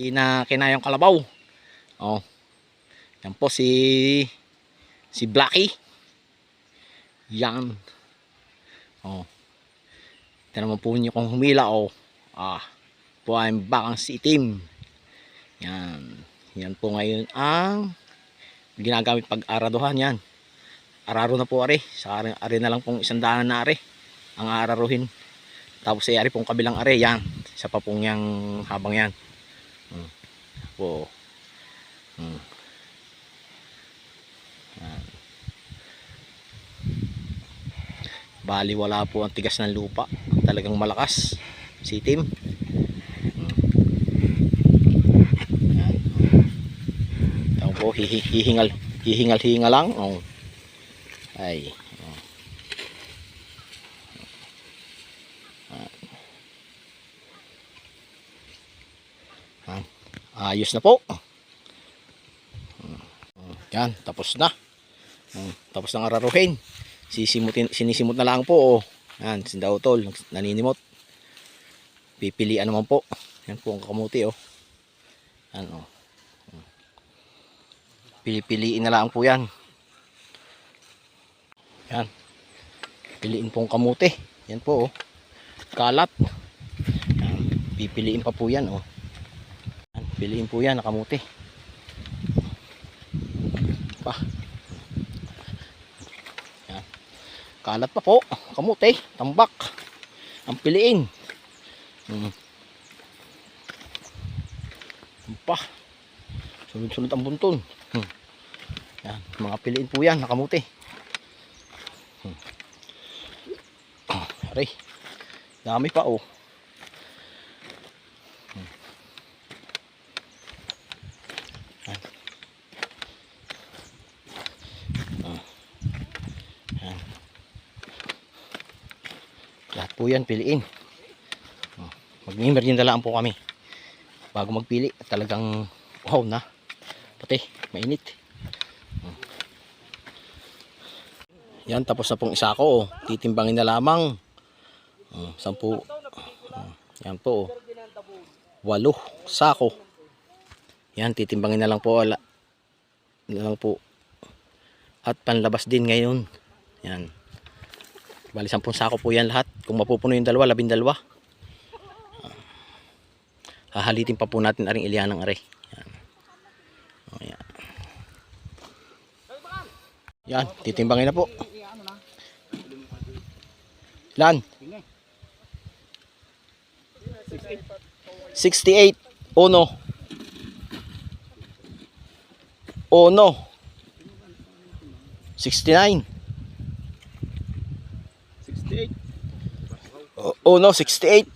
Kinayang kalabaw. Oh. Yan po si Blacky. Yan. Oh. Ito naman po niyo kung humila oh. Po ay bakang si itim. Yan. Yan po ngayon ang ginagamit pag araduhan yan. Araro na po ari. Sa ari na lang pong 100 na ari ang aararuhin. Tapos ay ari pong kabilang ari yan. Isa pa pong yang habang yan. Po. Bali wala po ang tigas ng lupa, talagang malakas si itim. Yan po, hihingal lang. Ay ayos na po. Yan, tapos na. Tapos ng araruhin. Sinisimot na lang po. Yan, sindautol, naninimot. Pipilian naman po. Yan po ang kamuti oh. Yan oh. Piliin na lang po yan. Yan. Piliin pong kamuti. Yan po oh. Kalat. Yan. Pipiliin pa po yan oh. Yan. Piliin po yan na kamuti. Pa. Kalat pa po, kamuti, tambak ang piliin. Pa. Sunod-sunod ang bunton. Yan, mga piliin po yan, nakamuti. Aray. Dami pa oh. Lahat po yan piliin. Mag-merienda lang po kami bago magpili. Talagang wow na. Pati mainit. Yan, tapos na pong isa ko oh. Titimbangin na lamang 10. Yan po 8 sako. Yan, titimbangin na lang po at panlabas din ngayon. Yan, bali 10 sako po yan lahat. Kung mapupuno yung 12, 12. Hahalitin pa po natin aring ilian ng are. Yan. Yan. Yan, titimbangin na po. Ilan? 68. Uno. 69. 68.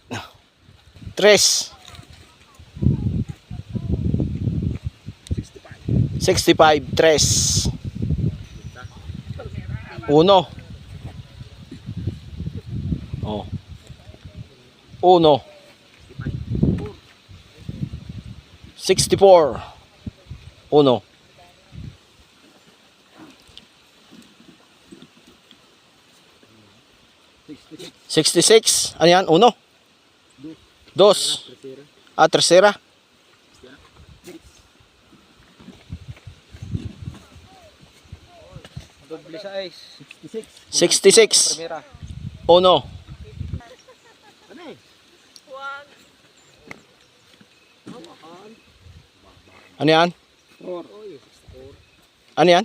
3. 65. 3. 1. Oh. 1. 64. 1. 66. Ano yan? 1. 2. Tercera. 66. 1. Ano yan? Ano yan?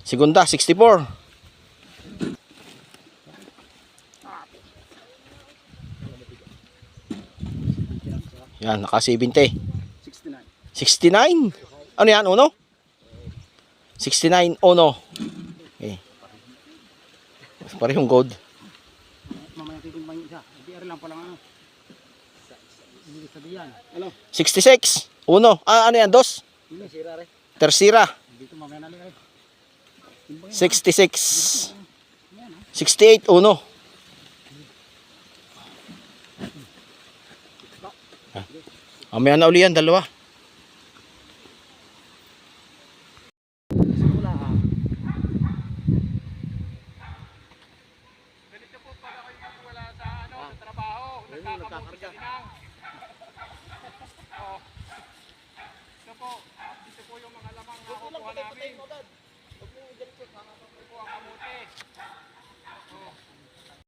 Segunda, 64. Yan, naka 70. 69. Ano yan? 1? 69, 1. Okay. Parehong gold. 66, 1. Ano yan? 2? Tercera. 66. 68, 1. Mamaya na uli yan, 2. Ganito po pala kayo wala sa trabaho, nagkakamote. lang. Oh. Ito po yung mga lamang na kukuha namin.